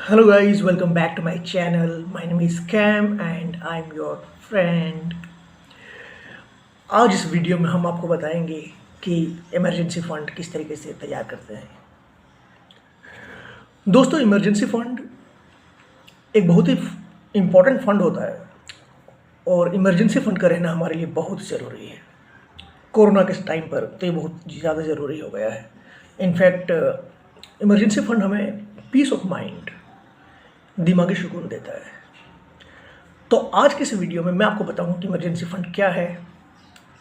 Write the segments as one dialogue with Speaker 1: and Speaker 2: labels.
Speaker 1: Hello guys, welcome back to my channel. My name is Cam and I'm your friend. आज इस video में हम आपको बताएंगे कि इमरजेंसी फंड किस तरीके से तैयार करते हैं। दोस्तों, इमरजेंसी फंड एक बहुत ही इम्पोर्टेंट फंड होता है और इमरजेंसी फंड का रहना हमारे लिए बहुत ज़रूरी है। कोरोना के टाइम पर तो ये बहुत ज़्यादा ज़रूरी हो गया है। इनफैक्ट इमरजेंसी फंड हमें पीस ऑफ माइंड, दिमागी सुकून देता है। तो आज के इस वीडियो में मैं आपको बताऊंगा कि इमरजेंसी फंड क्या है,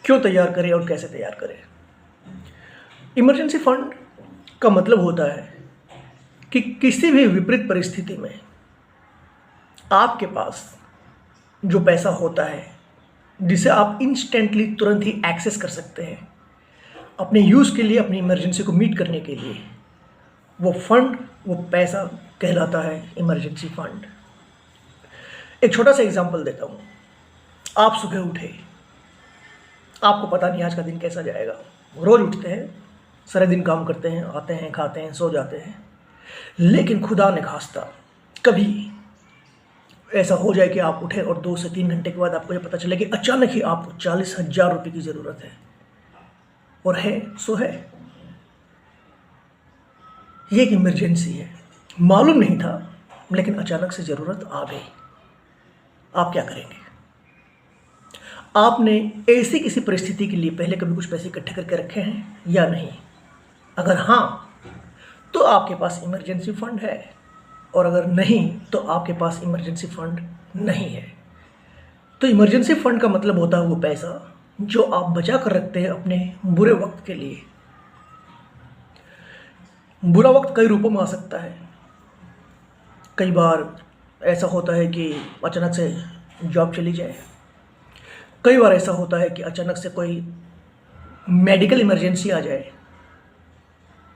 Speaker 1: क्यों तैयार करें और कैसे तैयार करें। इमरजेंसी फंड का मतलब होता है कि किसी भी विपरीत परिस्थिति में आपके पास जो पैसा होता है जिसे आप इंस्टेंटली तुरंत ही एक्सेस कर सकते हैं अपने यूज़ के लिए, अपनी इमरजेंसी को मीट करने के लिए, वो फंड, वो पैसा कहलाता है इमरजेंसी फंड। एक छोटा सा एग्जांपल देता हूँ। आप सुबह उठे, आपको पता नहीं आज का दिन कैसा जाएगा। रोज़ उठते हैं, सारे दिन काम करते हैं, आते हैं, खाते हैं, सो जाते हैं। लेकिन खुदा न खास्ता कभी ऐसा हो जाए कि आप उठे और 2 से 3 घंटे के बाद आपको ये पता चले कि अचानक ही आपको 40,000 रुपये की ज़रूरत है। और है सो है, ये एक इमरजेंसी है। मालूम नहीं था लेकिन अचानक से ज़रूरत आ गई। आप क्या करेंगे? आपने ऐसी किसी परिस्थिति के लिए पहले कभी कुछ पैसे इकट्ठे करके रखे हैं या नहीं? अगर हाँ, तो आपके पास इमरजेंसी फंड है, और अगर नहीं तो आपके पास इमरजेंसी फंड नहीं है। तो इमरजेंसी फंड का मतलब होता है वो पैसा जो आप बचा कर रखते हैं अपने बुरे वक्त के लिए। बुरा वक्त कई रूपों में आ सकता है। कई बार ऐसा होता है कि अचानक से जॉब चली जाए। कई बार ऐसा होता है कि अचानक से कोई मेडिकल इमरजेंसी आ जाए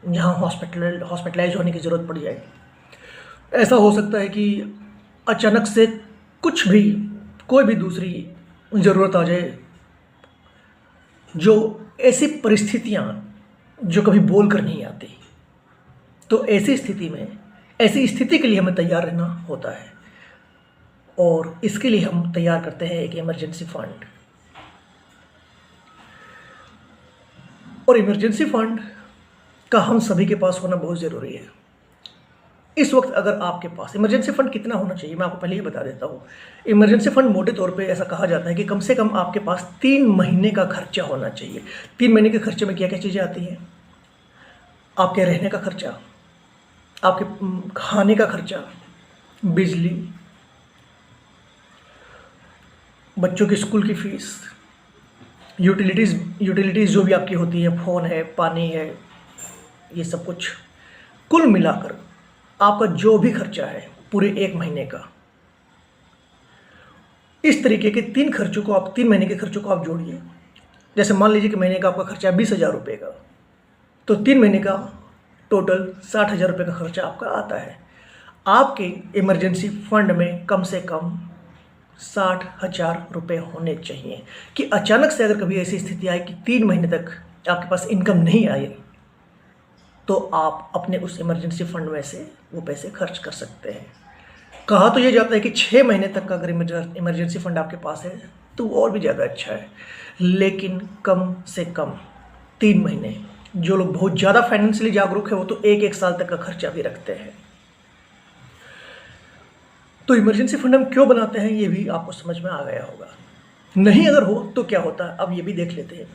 Speaker 1: जहाँ हॉस्पिटलाइज होने की ज़रूरत पड़ जाए। ऐसा हो सकता है कि अचानक से कुछ भी, कोई भी दूसरी ज़रूरत आ जाए, जो ऐसी परिस्थितियाँ जो कभी बोल कर नहीं आती। तो ऐसी स्थिति में, ऐसी स्थिति के लिए हमें तैयार रहना होता है, और इसके लिए हम तैयार करते हैं एक इमरजेंसी फंड। और इमरजेंसी फंड का हम सभी के पास होना बहुत ज़रूरी है। इस वक्त अगर आपके पास इमरजेंसी फंड कितना होना चाहिए, मैं आपको पहले ही बता देता हूँ। इमरजेंसी फंड मोटे तौर पे ऐसा कहा जाता है कि कम से कम आपके पास 3 महीने का खर्चा होना चाहिए। 3 महीने के खर्चे में क्या क्या चीज़ें आती हैं? आपके रहने का खर्चा, आपके खाने का खर्चा, बिजली, बच्चों की स्कूल की फीस, यूटिलिटीज़ जो भी आपकी होती है, फ़ोन है, पानी है, ये सब कुछ कुल मिलाकर आपका जो भी खर्चा है पूरे 1 महीने का। इस तरीके के 3 खर्चों को आप, 3 महीने के खर्चों को आप जोड़िए। जैसे मान लीजिए कि महीने का आपका खर्चा 20,000 रुपये का, तो 3 महीने का टोटल 60,000 रुपये का खर्चा आपका आता है। आपके इमरजेंसी फंड में कम से कम 60,000 रुपये होने चाहिए कि अचानक से अगर कभी ऐसी स्थिति आए कि 3 महीने तक आपके पास इनकम नहीं आई, तो आप अपने उस इमरजेंसी फंड में से वो पैसे खर्च कर सकते हैं। कहा तो ये जाता है कि 6 महीने तक का अगर इमरजेंसी फंड आपके पास है तो वो और भी ज़्यादा अच्छा है, लेकिन कम से कम 3 महीने। जो लोग बहुत ज़्यादा फाइनेंशियली जागरूक है वो तो 1-1 साल तक का खर्चा भी रखते हैं। तो इमरजेंसी फंड हम क्यों बनाते हैं ये भी आपको समझ में आ गया होगा। नहीं अगर हो तो क्या होता है, अब ये भी देख लेते हैं।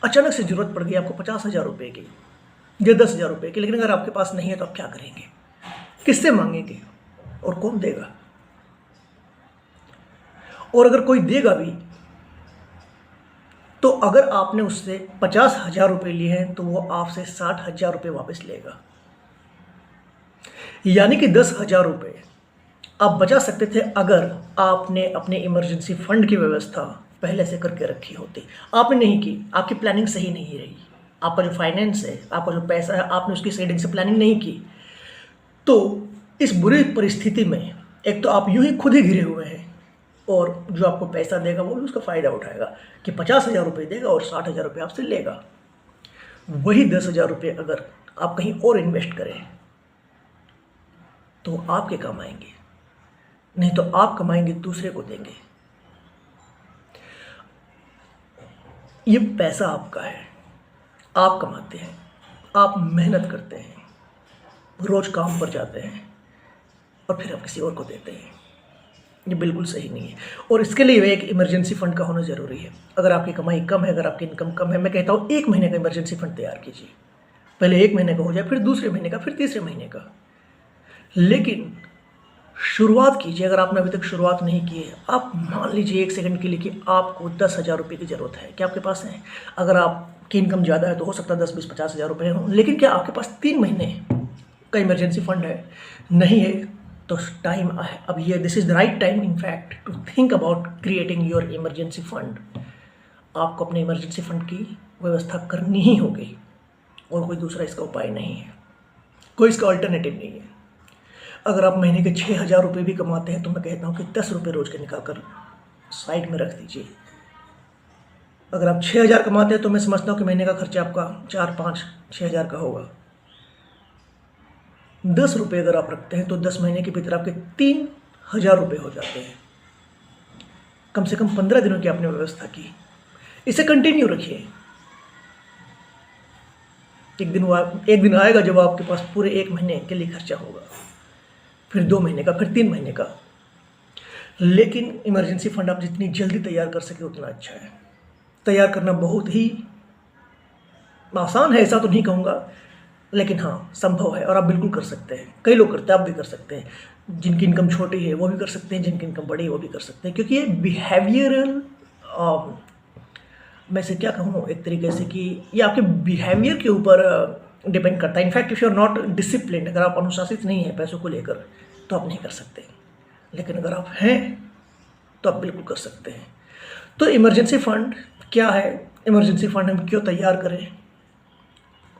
Speaker 1: अचानक से ज़रूरत पड़ गई आपको 50,000 रुपये की या 10,000 रुपये की, लेकिन अगर आपके पास नहीं है तो आप क्या करेंगे? किससे मांगेंगे और कौन देगा? और अगर कोई देगा भी तो अगर आपने उससे 50,000 रुपये लिए हैं तो वो आपसे 60,000 रुपये वापस लेगा। यानी कि 10,000 रुपये आप बचा सकते थे अगर आपने अपने इमरजेंसी फंड की व्यवस्था पहले से करके रखी होती। आपने नहीं की, आपकी प्लानिंग सही नहीं रही। आपका जो फाइनेंस है, आपका जो पैसा है, आपने उसकी सही ढंग से प्लानिंग नहीं की, तो इस बुरी परिस्थिति में एक तो आप यूं ही खुद ही घिरे हुए हैं, और जो आपको पैसा देगा वो भी उसका फ़ायदा उठाएगा कि 50,000 रुपये देगा और 60,000 रुपये आपसे लेगा। वही 10,000 रुपये अगर आप कहीं और इन्वेस्ट करें तो आपके काम आएंगे, नहीं तो आप कमाएंगे दूसरे को देंगे। ये पैसा आपका है, आप कमाते हैं, आप मेहनत करते हैं, रोज काम पर जाते हैं और फिर आप किसी और को देते हैं। ये बिल्कुल सही नहीं है और इसके लिए एक इमरजेंसी फंड का होना ज़रूरी है। अगर आपकी कमाई कम है, अगर आपकी इनकम कम है, मैं कहता हूँ 1 महीने का इमरजेंसी फंड तैयार कीजिए। पहले 1 महीने का हो जाए, फिर दूसरे महीने का, फिर तीसरे महीने का, लेकिन शुरुआत कीजिए। अगर आपने अभी तक शुरुआत नहीं की है, आप मान लीजिए 1 सेकंड के लिए कि आपको 10,000 रुपये की ज़रूरत है, क्या आपके पास है? अगर आपकी इनकम ज़्यादा है तो हो सकता है 10, 20, 50,000 रुपये हों, लेकिन क्या आपके पास 3 महीने का इमरजेंसी फंड है? नहीं है तो टाइम है अब ये this is the right time in fact to think about creating your emergency fund. आपको अपने इमरजेंसी फंड की व्यवस्था करनी ही होगी और कोई दूसरा इसका उपाय नहीं है, कोई इसका अल्टरनेटिव नहीं है। अगर आप महीने के 6,000 रुपये भी कमाते हैं तो मैं कहता हूँ कि 10 रुपये रोज़ के निकाल कर साइड में रख दीजिए। अगर आप 6,000 कमाते हैं तो मैं समझता हूँ कि महीने का खर्चा आपका 4, 5, 6,000 का होगा। 10 रुपये अगर आप रखते हैं तो 10 महीने के भीतर आपके 3,000 रुपये हो जाते हैं। कम से कम 15 दिनों की आपने व्यवस्था की। इसे कंटिन्यू रखिए। एक दिन आएगा जब आपके पास पूरे 1 महीने के लिए खर्चा होगा, फिर 2 महीने का, फिर 3 महीने का। लेकिन इमरजेंसी फंड आप जितनी जल्दी तैयार कर सके उतना अच्छा है। तैयार करना बहुत ही आसान है, ऐसा तो नहीं कहूँगा, लेकिन हाँ संभव है और आप बिल्कुल कर सकते हैं। कई लोग करते हैं, आप भी कर सकते हैं। जिनकी इनकम छोटी है वो भी कर सकते हैं, जिनकी इनकम बड़ी है वो भी कर सकते हैं, क्योंकि ये बिहेवियरल मैं से क्या कहूँ एक तरीके से कि ये आपके बिहेवियर के ऊपर डिपेंड करता है। In fact if you are not discipline, अगर आप अनुशासित नहीं है पैसों को लेकर तो आप नहीं कर सकते, लेकिन अगर आप हैं तो आप बिल्कुल कर सकते हैं। तो इमरजेंसी फंड क्या है, इमरजेंसी फंड हम क्यों तैयार करें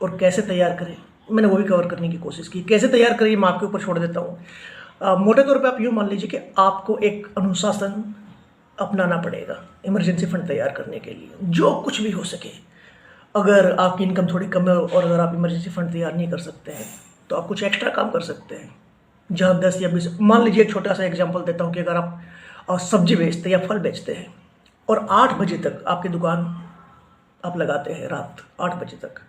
Speaker 1: और कैसे तैयार करें, मैंने वो भी कवर करने की कोशिश की। कैसे तैयार करें मैं आपके ऊपर छोड़ देता हूँ। मोटे तौर पे आप यूँ मान लीजिए कि आपको एक अनुशासन अपनाना पड़ेगा इमरजेंसी फंड तैयार करने के लिए, जो कुछ भी हो सके। अगर आपकी इनकम थोड़ी कम है और अगर आप इमरजेंसी फंड तैयार नहीं कर सकते हैं तो आप कुछ एक्स्ट्रा काम कर सकते हैं। जहाँ 10 या 20, मान लीजिए एक छोटा सा एग्जाम्पल देता हूँ कि अगर आप सब्जी बेचते हैं या फल बेचते हैं और 8 बजे तक आपकी दुकान आप लगाते हैं, रात 8 बजे तक,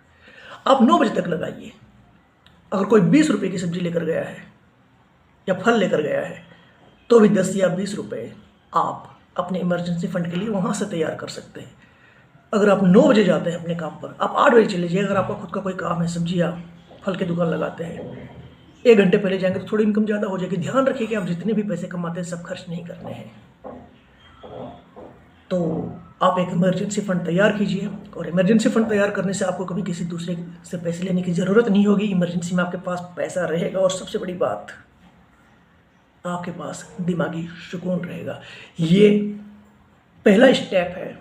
Speaker 1: आप 9 बजे तक लगाइए। अगर कोई 20 रुपये की सब्जी लेकर गया है या फल लेकर गया है तो भी 10 या 20 रुपये आप अपने इमरजेंसी फंड के लिए वहाँ से तैयार कर सकते हैं। अगर आप 9 बजे जाते हैं अपने काम पर, आप 8 बजे चले जाइए। अगर आपका खुद का कोई काम है, सब्जी या फल की दुकान लगाते हैं, 1 घंटे पहले जाएंगे तो थोड़ी इनकम ज़्यादा हो जाएगी। ध्यान रखिए कि आप जितने भी पैसे कमाते हैं सब खर्च नहीं करने हैं। तो आप एक इमरजेंसी फंड तैयार कीजिए और इमरजेंसी फंड तैयार करने से आपको कभी किसी दूसरे से पैसे लेने की ज़रूरत नहीं होगी। इमरजेंसी में आपके पास पैसा रहेगा और सबसे बड़ी बात, आपके पास दिमागी सुकून रहेगा। ये पहला स्टेप है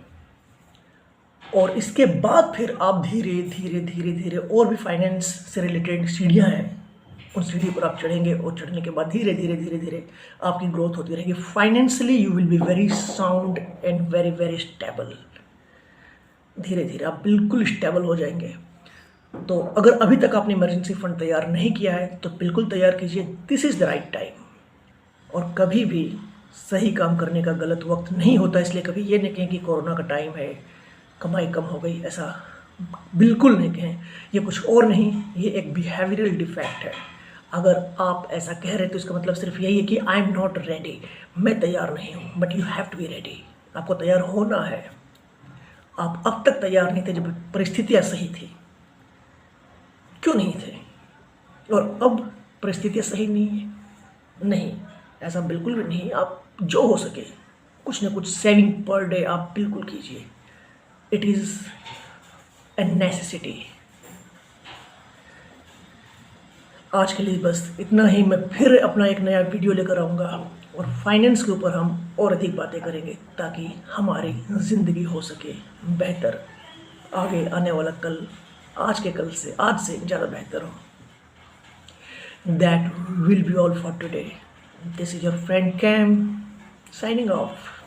Speaker 1: और इसके बाद फिर आप धीरे धीरे धीरे धीरे और भी फाइनेंस से रिलेटेड सीढ़ियाँ हैं, उन सीढ़ी पर आप चढ़ेंगे और चढ़ने के बाद धीरे धीरे धीरे धीरे आपकी ग्रोथ होती रहेगी। Financially you will be very sound and very very stable. धीरे धीरे आप बिल्कुल स्टेबल हो जाएंगे। तो अगर अभी तक आपने इमरजेंसी फंड तैयार नहीं किया है तो बिल्कुल तैयार कीजिए। This is the right time. और कभी भी सही काम करने का गलत वक्त नहीं होता, इसलिए कभी ये नहीं कहें कि कोरोना का टाइम है, कमाई कम हो गई, ऐसा बिल्कुल नहीं कहें। ये कुछ और नहीं, ये एक बिहेवियरल डिफेक्ट है। अगर आप ऐसा कह रहे हैं तो इसका मतलब सिर्फ यही है कि आई एम नॉट रेडी, मैं तैयार नहीं हूँ। But you have to be ready, आपको तैयार होना है। आप अब तक तैयार नहीं थे जब परिस्थितियाँ सही थी, क्यों नहीं थे? और अब परिस्थितियाँ सही नहीं है, नहीं, ऐसा बिल्कुल भी नहीं। आप जो हो सके कुछ ना कुछ सेविंग पर डे आप बिल्कुल कीजिए। It is a necessity. आज के लिए बस इतना ही। मैं फिर अपना एक नया वीडियो लेकर आऊँगा और फाइनेंस के ऊपर हम और अधिक बातें करेंगे ताकि हमारी ज़िंदगी हो सके बेहतर। आगे आने वाला कल आज से ज़्यादा बेहतर हो। That will be all for today. This is your friend Cam signing off.